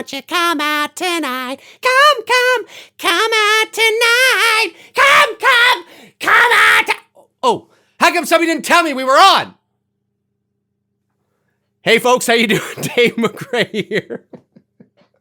won't you come out tonight? Come, come out tonight. Come out. Oh, how come somebody didn't tell me we were on? Hey folks, how you doing? Dave McRae here.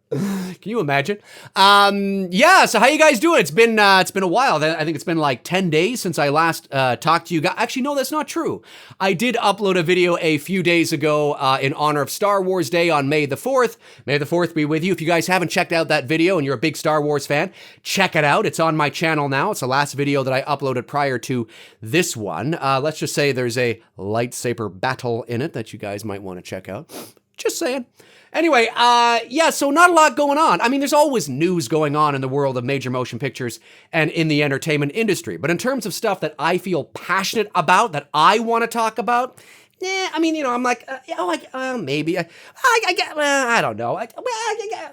Can you imagine? So how you guys doing? It's been a while. I think it's been like 10 days since I last talked to you guys. Actually, no, that's not true. I did upload a video a few days ago in honor of Star Wars Day on May the 4th. May the 4th be with you. If you guys haven't checked out that video and you're a big Star Wars fan, check it out. It's on my channel now. It's the last video that I uploaded prior to this one. Let's just say there's a lightsaber battle in it that you guys might want to check out. Just saying. Anyway, so not a lot going on. I mean, there's always news going on in the world of major motion pictures and in the entertainment industry. But in terms of stuff that I feel passionate about, that I want to talk about, I'm like, maybe. I don't know.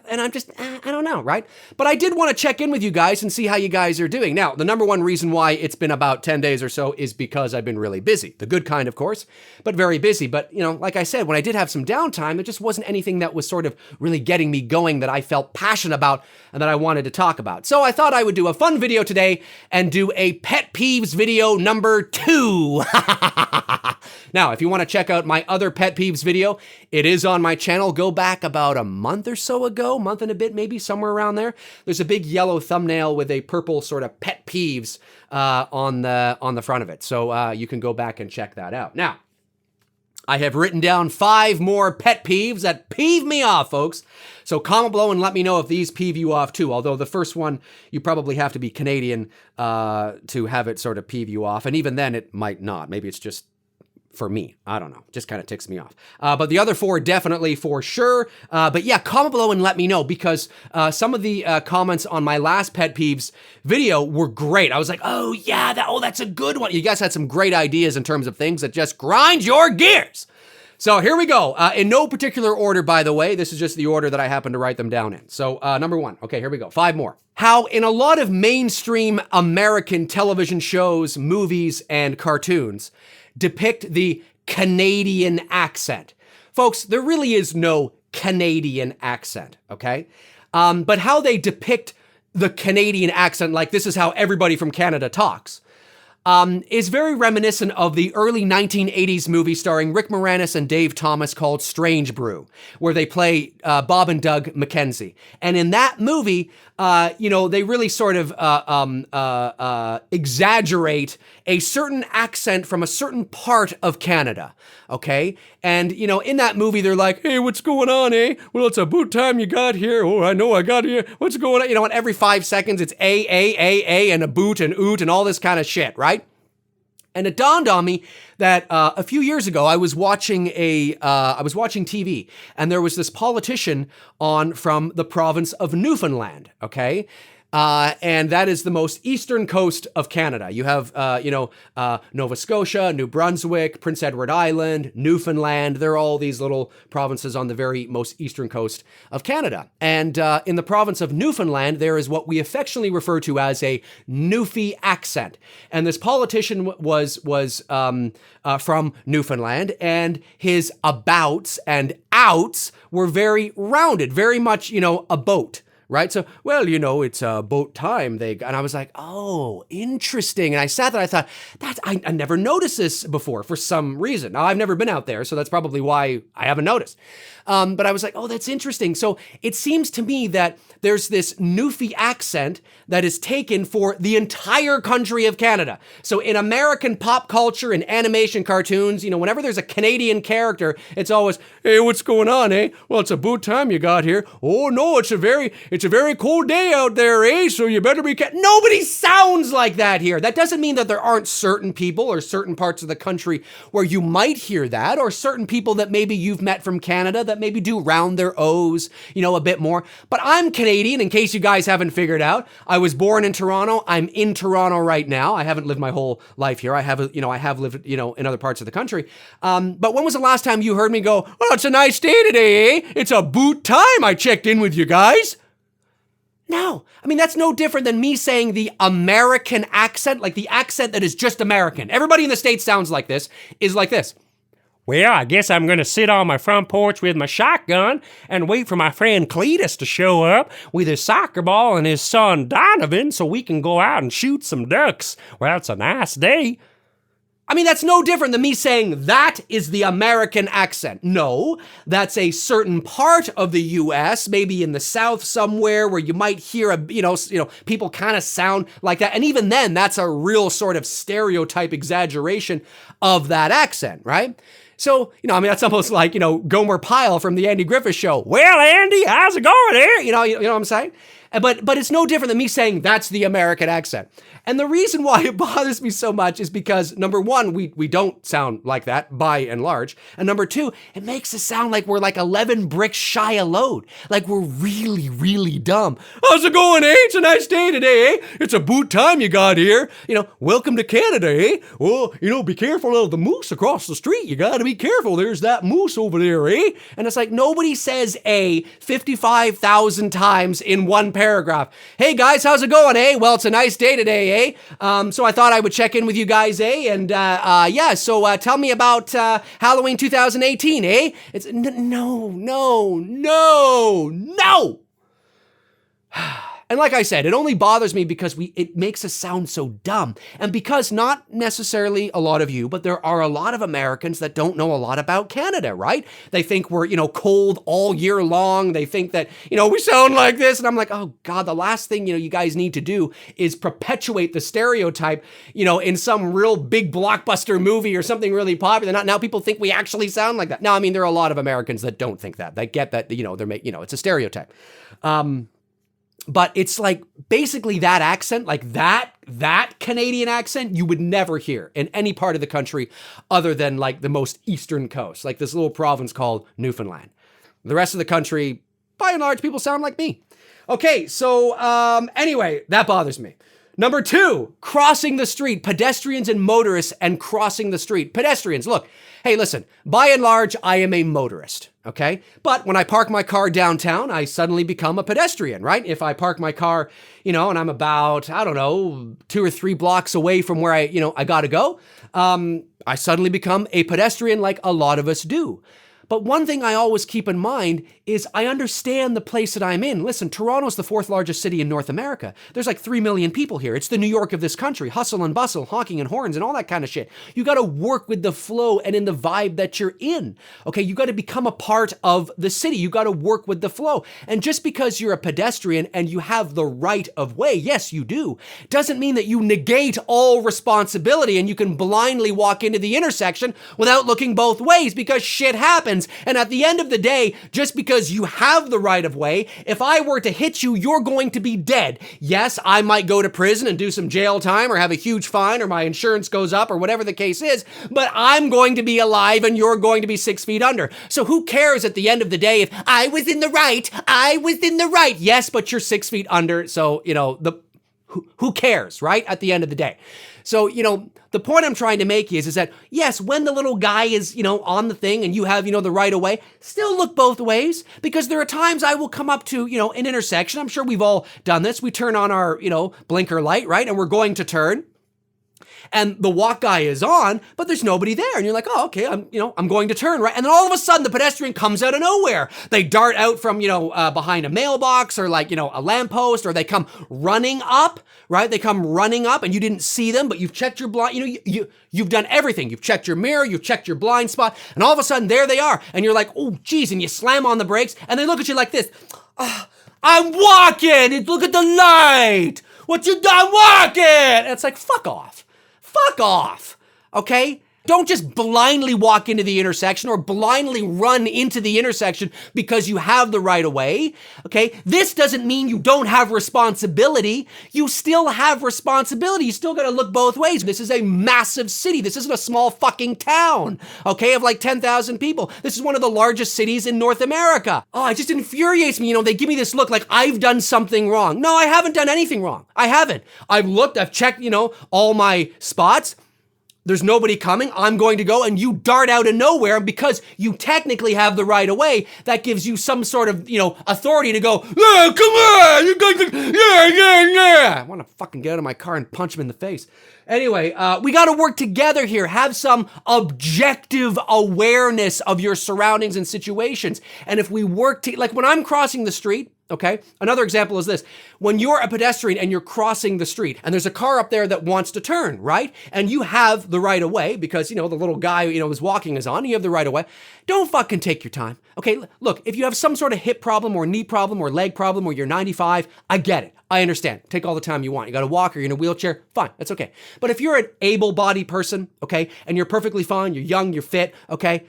And I'm just, I don't know, right? But I did want to check in with you guys and see how you guys are doing. Now, the number one reason why it's been about 10 days or so is because I've been really busy. The good kind, of course, but very busy. But, like I said, when I did have some downtime, there just wasn't anything that was sort of really getting me going that I felt passionate about and that I wanted to talk about. So I thought I would do a fun video today and do a Pet Peeves video number 2. Now, if you want to check out my other Pet Peeves video, it is on my channel. Go back about a month or so ago, month and a bit, maybe somewhere around there. There's a big yellow thumbnail with a purple sort of Pet Peeves on the front of it. So you can go back and check that out. Now, I have written down 5 more pet peeves that peeve me off, folks. So comment below and let me know if these peeve you off too. Although the first one, you probably have to be Canadian to have it sort of peeve you off. And even then, it might not. Maybe it's just for me. I don't know. Just kind of ticks me off. But the other 4 definitely for sure. But yeah, comment below and let me know because some of the comments on my last Pet Peeves video were great. I was like, oh yeah, that's a good one. You guys had some great ideas in terms of things that just grind your gears. So here we go. In no particular order, by the way. This is just the order that I happen to write them down in. So number 1. Okay, here we go. 5 more. How in a lot of mainstream American television shows, movies, and cartoons depict the Canadian accent. Folks, there really is no Canadian accent, okay? But how they depict the Canadian accent, like this is how everybody from Canada talks, is very reminiscent of the early 1980s movie starring Rick Moranis and Dave Thomas called Strange Brew, where they play Bob and Doug McKenzie. And in that movie, they really sort of exaggerate a certain accent from a certain part of Canada, okay? And, in that movie, they're like, hey, what's going on, eh? Well, it's about time you got here. Oh, I know I got here. What's going on? And every 5 seconds, it's A, and a boot and oot and all this kind of shit, right? And it dawned on me that a few years ago, I was watching TV, and there was this politician on from the province of Newfoundland, okay? And that is the most eastern coast of Canada. You have, Nova Scotia, New Brunswick, Prince Edward Island, Newfoundland. They're all these little provinces on the very most eastern coast of Canada. And in the province of Newfoundland, there is what we affectionately refer to as a Newfie accent. And this politician was from Newfoundland, and his abouts and outs were very rounded, very much, a boat. Right? So, well, it's boat time. And I was like, oh, interesting. And I sat there, I thought, I never noticed this before for some reason. Now, I've never been out there, so that's probably why I haven't noticed. But I was like, oh, that's interesting. So it seems to me that there's this Newfie accent that is taken for the entire country of Canada. So in American pop culture and animation cartoons, whenever there's a Canadian character, it's always, hey, what's going on, eh? Well, it's about time you got here. Oh, no, it's a very cold day out there, eh? So you better be Nobody sounds like that here. That doesn't mean that there aren't certain people or certain parts of the country where you might hear that, or certain people that maybe you've met from Canada that maybe do round their O's, a bit more. But I'm Canadian, in case you guys haven't figured out. I was born in Toronto. I'm in Toronto right now. I haven't lived my whole life here. I have lived, in other parts of the country. But when was the last time you heard me go, oh, it's a nice day today, eh? It's about time I checked in with you guys. No. I mean, that's no different than me saying the American accent, like the accent that is just American. Everybody in the States sounds like this, is like this. Well, I guess I'm gonna sit on my front porch with my shotgun and wait for my friend Cletus to show up with his soccer ball and his son Donovan so we can go out and shoot some ducks. Well, it's a nice day. I mean, that's no different than me saying that is the American accent. No, that's a certain part of the U.S., maybe in the South somewhere where you might hear people kind of sound like that. And even then, that's a real sort of stereotype exaggeration of that accent, right? So, that's almost like, Gomer Pyle from the Andy Griffith Show. Well, Andy, how's it going there? You know what I'm saying? But it's no different than me saying that's the American accent. And the reason why it bothers me so much is because, number one, we don't sound like that by and large. And number two, it makes us sound like we're like 11 bricks shy of load. Like we're really, really dumb. How's it going, eh? It's a nice day today, eh? It's a boot time you got here. Welcome to Canada, eh? Well, be careful of the moose across the street. You got to be careful. There's that moose over there, eh? And it's like nobody says a 55,000 times in one paragraph. Hey guys, how's it going, eh? Well, it's a nice day today, eh? So I thought I would check in with you guys, eh? And so tell me about Halloween 2018, eh? It's no. And like I said, it only bothers me because it makes us sound so dumb. And because not necessarily a lot of you, but there are a lot of Americans that don't know a lot about Canada, right? They think we're, cold all year long. They think that, we sound like this. And I'm like, oh God, the last thing, you guys need to do is perpetuate the stereotype, in some real big blockbuster movie or something really popular. Now people think we actually sound like that. Now, I mean, there are a lot of Americans that don't think that. They get that, it's a stereotype. But it's like basically that accent, like that Canadian accent, you would never hear in any part of the country other than like the most eastern coast, like this little province called Newfoundland. The rest of the country, by and large, people sound like me. Okay, so anyway, that bothers me. Number two, crossing the street, pedestrians and motorists and crossing the street. Pedestrians, look, hey, listen, by and large, I am a motorist, okay? But when I park my car downtown, I suddenly become a pedestrian, right? If I park my car, and I'm about, 2 or 3 blocks away from where I gotta go, I suddenly become a pedestrian like a lot of us do. But one thing I always keep in mind is I understand the place that I'm in. Listen, Toronto's the 4th largest city in North America. There's like 3 million people here. It's the New York of this country. Hustle and bustle, honking and horns and all that kind of shit. You got to work with the flow and in the vibe that you're in. Okay, you got to become a part of the city. You got to work with the flow. And just because you're a pedestrian and you have the right of way, yes, you do, doesn't mean that you negate all responsibility and you can blindly walk into the intersection without looking both ways because shit happens. And at the end of the day, just because you have the right of way, if I were to hit you, you're going to be dead. Yes, I might go to prison and do some jail time or have a huge fine or my insurance goes up or whatever the case is, but I'm going to be alive and you're going to be 6 feet under. So who cares at the end of the day if I was in the right? I was in the right. Yes, but you're 6 feet under. So, who cares, right? At the end of the day. So, the point I'm trying to make is that, yes, when the little guy is, on the thing and you have, the right of way, still look both ways because there are times I will come up to, an intersection. I'm sure we've all done this. We turn on our, blinker light, right? And we're going to turn. And the walk guy is on, but there's nobody there. And you're like, oh, okay, I'm going to turn, right? And then all of a sudden the pedestrian comes out of nowhere. They dart out from, behind a mailbox or like, a lamppost, or they come running up, right? They come running up and you didn't see them, but you've checked your blind, you've done everything. You've checked your mirror, you've checked your blind spot, and all of a sudden there they are. And you're like, oh, geez, and you slam on the brakes and they look at you like this. Oh, I'm walking. Look at the light. What you done walking? And it's like, fuck off. Fuck off, okay? Don't just blindly walk into the intersection or blindly run into the intersection because you have the right of way, okay? This doesn't mean you don't have responsibility. You still have responsibility. You still gotta look both ways. This is a massive city. This isn't a small fucking town, okay, of like 10,000 people. This is one of the largest cities in North America. Oh, it just infuriates me. They give me this look like I've done something wrong. No, I haven't done anything wrong. I haven't. I've looked, I've checked, all my spots. there's nobody coming, I'm going to go, and you dart out of nowhere, and because you technically have the right of way, that gives you some sort of, authority to go, yeah, come on, you guys, yeah. I want to fucking get out of my car and punch him in the face. Anyway, we got to work together here. Have some objective awareness of your surroundings and situations. And if we work like when I'm crossing the street, okay, another example is this. When you're a pedestrian and you're crossing the street and there's a car up there that wants to turn, right? And you have the right of way because, the little guy, who's walking is on, you have the right of way. Don't fucking take your time. Okay, look, if you have some sort of hip problem or knee problem or leg problem or you're 95, I get it. I understand. Take all the time you want. You got to walk or you're in a wheelchair. Fine. That's okay. But if you're an able-bodied person, okay, and you're perfectly fine, you're young, you're fit, okay,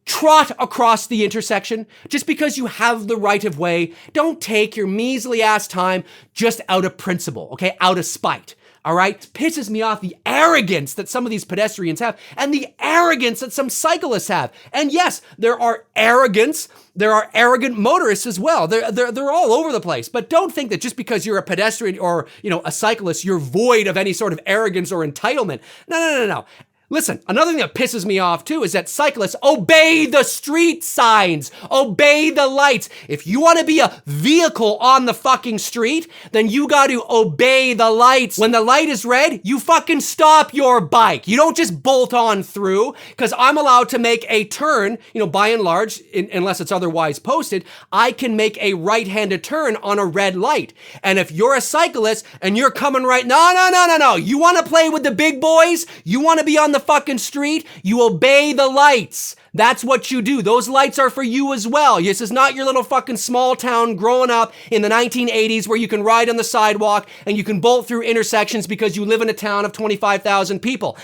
trot across the intersection just because you have the right of way. Don't take your measly ass time just out of principle, okay, out of spite. All right? It pisses me off the arrogance that some of these pedestrians have and the arrogance that some cyclists have. And yes, there are arrogant motorists as well. They're all over the place. But don't think that just because you're a pedestrian or, a cyclist, you're void of any sort of arrogance or entitlement. No. Listen, another thing that pisses me off too is that cyclists obey the street signs, obey the lights. If you want to be a vehicle on the fucking street, then you got to obey the lights. When the light is red, you fucking stop your bike. You don't just bolt on through, because I'm allowed to make a turn, by and large, unless it's otherwise posted, I can make a right-handed turn on a red light. And if you're a cyclist and you're coming right, no. You want to play with the big boys? You want to be on the fucking street? You obey the lights. That's what you do. Those lights are for you as well. This is not your little fucking small town growing up in the 1980s where you can ride on the sidewalk and you can bolt through intersections because you live in a town of 25,000 people.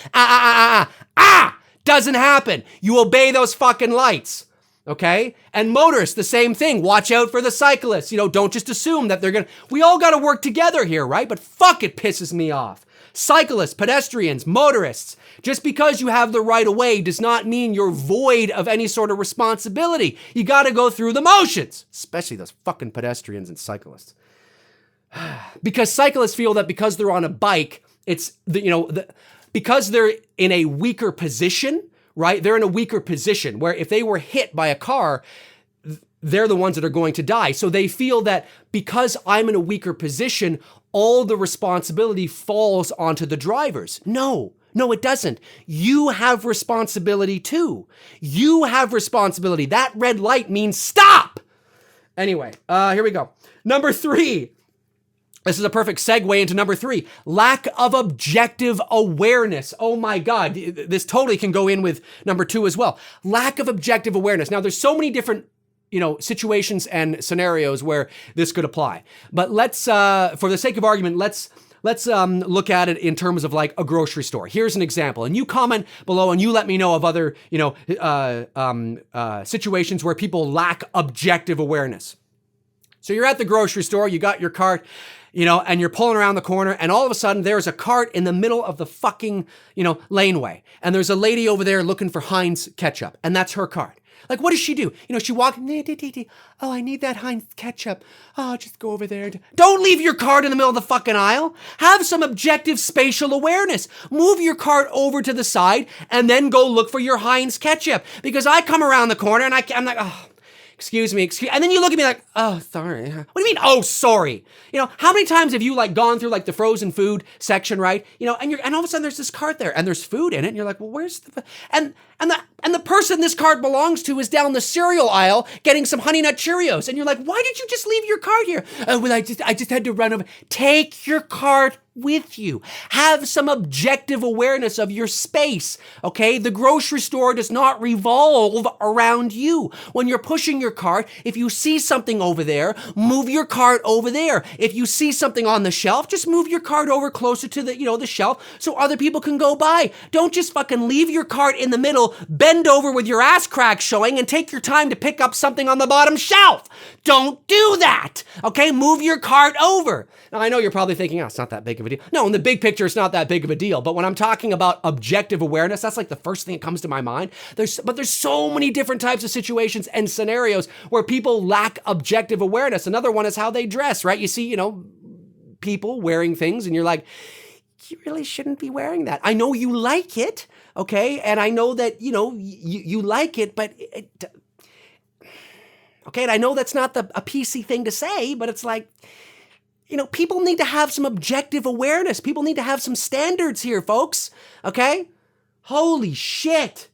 Doesn't happen. You obey those fucking lights. Okay? And motorists, the same thing. Watch out for the cyclists. Don't just assume that we all got to work together here, right? But fuck, it pisses me off. Cyclists, pedestrians, motorists, just because you have the right of way does not mean you're void of any sort of responsibility. You got to go through the motions, especially those fucking pedestrians and cyclists. Because cyclists feel that because they're on a bike, because they're in a weaker position, right? They're in a weaker position where if they were hit by a car, they're the ones that are going to die. So they feel that because I'm in a weaker position, all the responsibility falls onto the drivers. No, it doesn't. You have responsibility too. You have responsibility. That red light means stop. Anyway, here we go. Number 3. This is a perfect segue into number 3. Lack of objective awareness. Oh my God. This totally can go in with number 2 as well. Lack of objective awareness. Now, there's so many different situations and scenarios where this could apply. But let's, for the sake of argument, let's look at it in terms of like a grocery store. Here's an example, and you comment below and you let me know of other, situations where people lack objective awareness. So you're at the grocery store, you got your cart, and you're pulling around the corner, and all of a sudden there's a cart in the middle of the fucking, laneway. And there's a lady over there looking for Heinz ketchup, and that's her cart. Like, what does she do? She walks, oh, I need that Heinz ketchup. Oh, just go over there. Don't leave your cart in the middle of the fucking aisle. Have some objective spatial awareness. Move your cart over to the side and then go look for your Heinz ketchup. Because I come around the corner and I'm like, oh, excuse me. And then you look at me like, oh, sorry. What do you mean, oh, sorry? How many times have you like gone through like the frozen food section, right? And all of a sudden there's this cart there and there's food in it and you're like, well, where's the, and the person this cart belongs to is down the cereal aisle getting some Honey Nut Cheerios. And you're like, why did you just leave your cart here? Oh, well, I just had to run over. Take your cart with you. Have some objective awareness of your space, okay? The grocery store does not revolve around you. When you're pushing your cart, if you see something over there, move your cart over there. If you see something on the shelf, just move your cart over closer to the shelf so other people can go by. Don't just fucking leave your cart in the middle, bend over with your ass crack showing and take your time to pick up something on the bottom shelf. Don't do that, okay? Move your cart over. Now, I know you're probably thinking, oh, it's not that big of a deal. No, in the big picture, it's not that big of a deal. But when I'm talking about objective awareness, that's like the first thing that comes to my mind. There's so many different types of situations and scenarios where people lack objective awareness. Another one is how they dress, right? You see, people wearing things and you're like, you really shouldn't be wearing that. I know you like it, okay? And I know that, you like it, but okay, and I know that's not a PC thing to say, but it's like, people need to have some objective awareness. People need to have some standards here, folks, okay? Holy shit.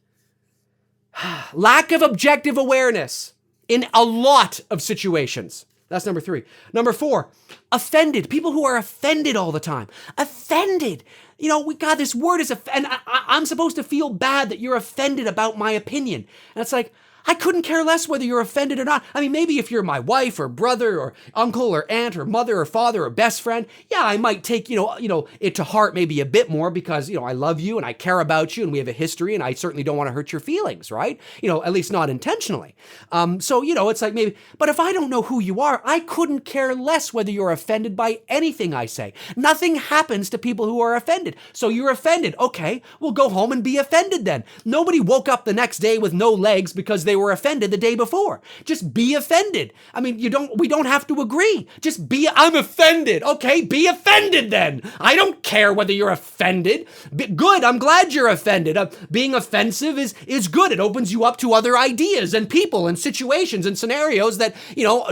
Lack of objective awareness in a lot of situations. That's number 3. Number 4, offended. People who are offended all the time. Offended. God, this word is, and I'm supposed to feel bad that you're offended about my opinion. And it's like, I couldn't care less whether you're offended or not. I mean, maybe if you're my wife or brother or uncle or aunt or mother or father or best friend, yeah, I might take, it to heart maybe a bit more because, I love you and I care about you and we have a history and I certainly don't want to hurt your feelings, right? At least not intentionally. So, it's like maybe, but if I don't know who you are, I couldn't care less whether you're offended by anything I say. Nothing happens to people who are offended. So you're offended. Okay, well, go home and be offended then. Nobody woke up the next day with no legs because they were offended the day before. Just be offended. I mean, we don't have to agree. Just I'm offended. Okay, be offended then. I don't care whether you're offended. Good, I'm glad you're offended. Being offensive is good. It opens you up to other ideas and people and situations and scenarios that,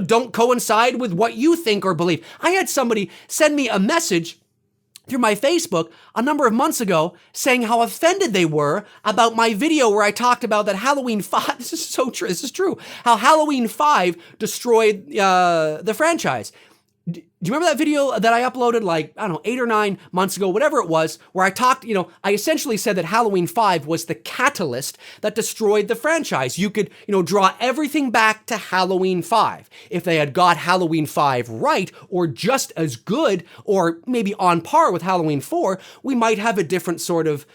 don't coincide with what you think or believe. I had somebody send me a message through my Facebook a number of months ago saying how offended they were about my video where I talked about that Halloween 5, this is so true, this is true, how Halloween 5 destroyed the franchise. Do you remember that video that I uploaded 8 or 9 months ago, whatever it was, where I talked, I essentially said that Halloween 5 was the catalyst that destroyed the franchise. You could, draw everything back to Halloween 5. If they had got Halloween 5 right, or just as good, or maybe on par with Halloween 4, we might have a different sort of,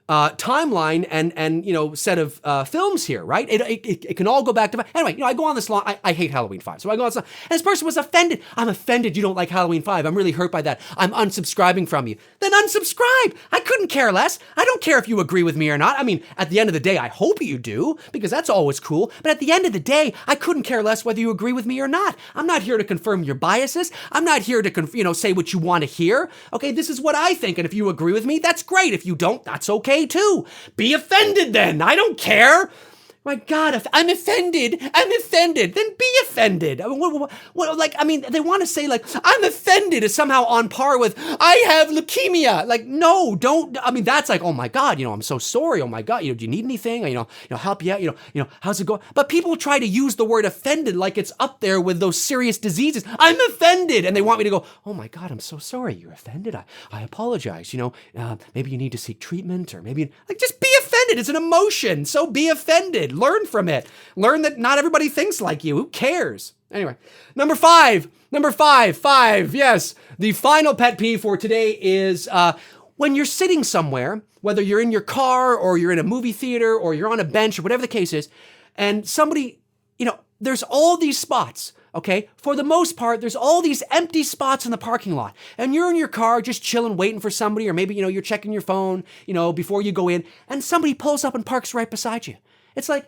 timeline and set of films here, right? It can all go back to, anyway, I go on this long, I hate Halloween 5, so I go on this long, and this person was offended. I'm offended you don't like Halloween 5. I'm really hurt by that. I'm unsubscribing from you. Then unsubscribe. I couldn't care less. I don't care if you agree with me or not. I mean, at the end of the day, I hope you do, because that's always cool. But at the end of the day, I couldn't care less whether you agree with me or not. I'm not here to confirm your biases. I'm not here to, say what you want to hear. Okay, this is what I think, and if you agree with me, that's great. If you don't, that's okay too. Be offended then. I don't care. My God, I'm offended. Then be offended. They want to say I'm offended is somehow on par with I have leukemia. No, don't. I mean, that's oh my God, I'm so sorry. Oh my God, do you need anything? Help you out. How's it going? But people try to use the word offended like it's up there with those serious diseases. I'm offended, and they want me to go, oh my God, I'm so sorry. You're offended. I apologize. Maybe you need to seek treatment, or maybe just be offended. It's an emotion. So be offended. Learn from it. Learn that not everybody thinks like you. Who cares? Anyway, number five, yes. The final pet peeve for today is when you're sitting somewhere, whether you're in your car or you're in a movie theater or you're on a bench or whatever the case is, and somebody, there's all these spots. Okay, for the most part, there's all these empty spots in the parking lot, and you're in your car just chilling, waiting for somebody, or maybe, you're checking your phone, before you go in, and somebody pulls up and parks right beside you. It's like,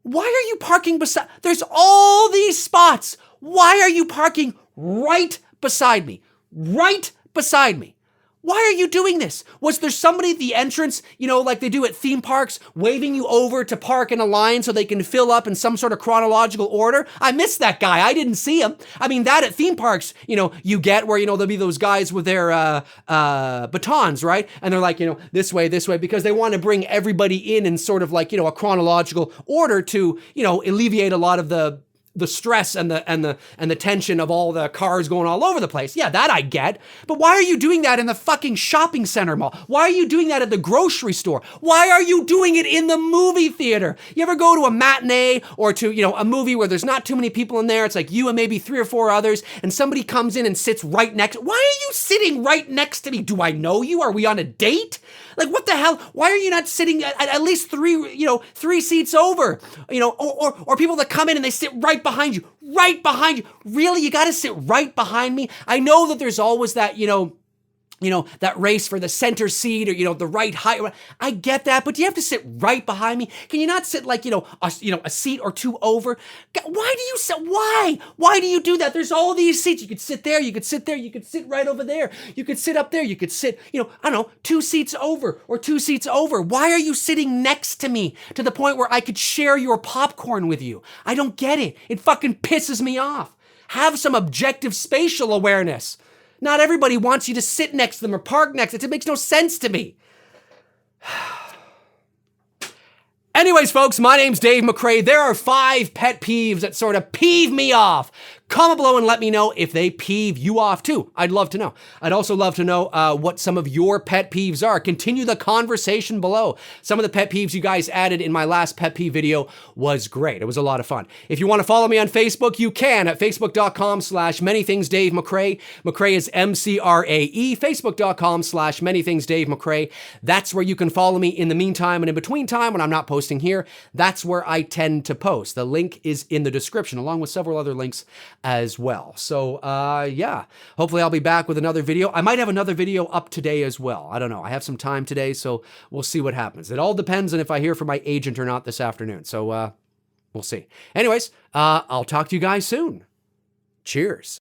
why are you parking beside? There's all these spots. Why are you parking right beside me? Right beside me. Why are you doing this? Was there somebody at the entrance, like they do at theme parks, waving you over to park in a line so they can fill up in some sort of chronological order? I missed that guy. I didn't see him. I mean, that at theme parks, you get where, there'll be those guys with their batons, right? And they're like, this way, because they want to bring everybody in sort of a chronological order to, alleviate a lot of the stress and the tension of all the cars going all over the place. Yeah, that I get. But why are you doing that in the fucking shopping center mall? Why are you doing that at the grocery store? Why are you doing it in the movie theater? You ever go to a matinee or to, a movie where there's not too many people in there? It's like you and maybe 3 or 4 others, and somebody comes in and sits right next. Why are you sitting right next to me? Do I know you? Are we on a date? What the hell? Why are you not sitting at least 3 seats over? Or people that come in and they sit right behind you. Really? You got to sit right behind me? I know that there's always that, that race for the center seat or, the right height. I get that, but do you have to sit right behind me? Can you not sit like, a seat or two over? Why do you sit? Why? Why do you do that? There's all these seats. You could sit there, you could sit there, you could sit right over there. You could sit up there, you could sit, I don't know, 2 seats over or 2 seats over. Why are you sitting next to me to the point where I could share your popcorn with you? I don't get it. It fucking pisses me off. Have some objective spatial awareness. Not everybody wants you to sit next to them or park next to them. It makes no sense to me. Anyways, folks, my name's Dave McRae. There are 5 pet peeves that sort of peeve me off. Comment below and let me know if they peeve you off too. I'd love to know. I'd also love to know what some of your pet peeves are. Continue the conversation below. Some of the pet peeves you guys added in my last pet peeve video was great. It was a lot of fun. If you want to follow me on Facebook, you can at facebook.com/manythingsdavemcrae. McRae is MCRAE. Facebook.com/manythingsdavemcrae. That's where you can follow me in the meantime and in between time when I'm not posting here. That's where I tend to post. The link is in the description along with several other links as well. So yeah, hopefully I'll be back with another video. I might have another video up today as well. I don't know. I have some time today, so we'll see what happens. It all depends on if I hear from my agent or not this afternoon. So we'll see. Anyways, I'll talk to you guys soon. Cheers.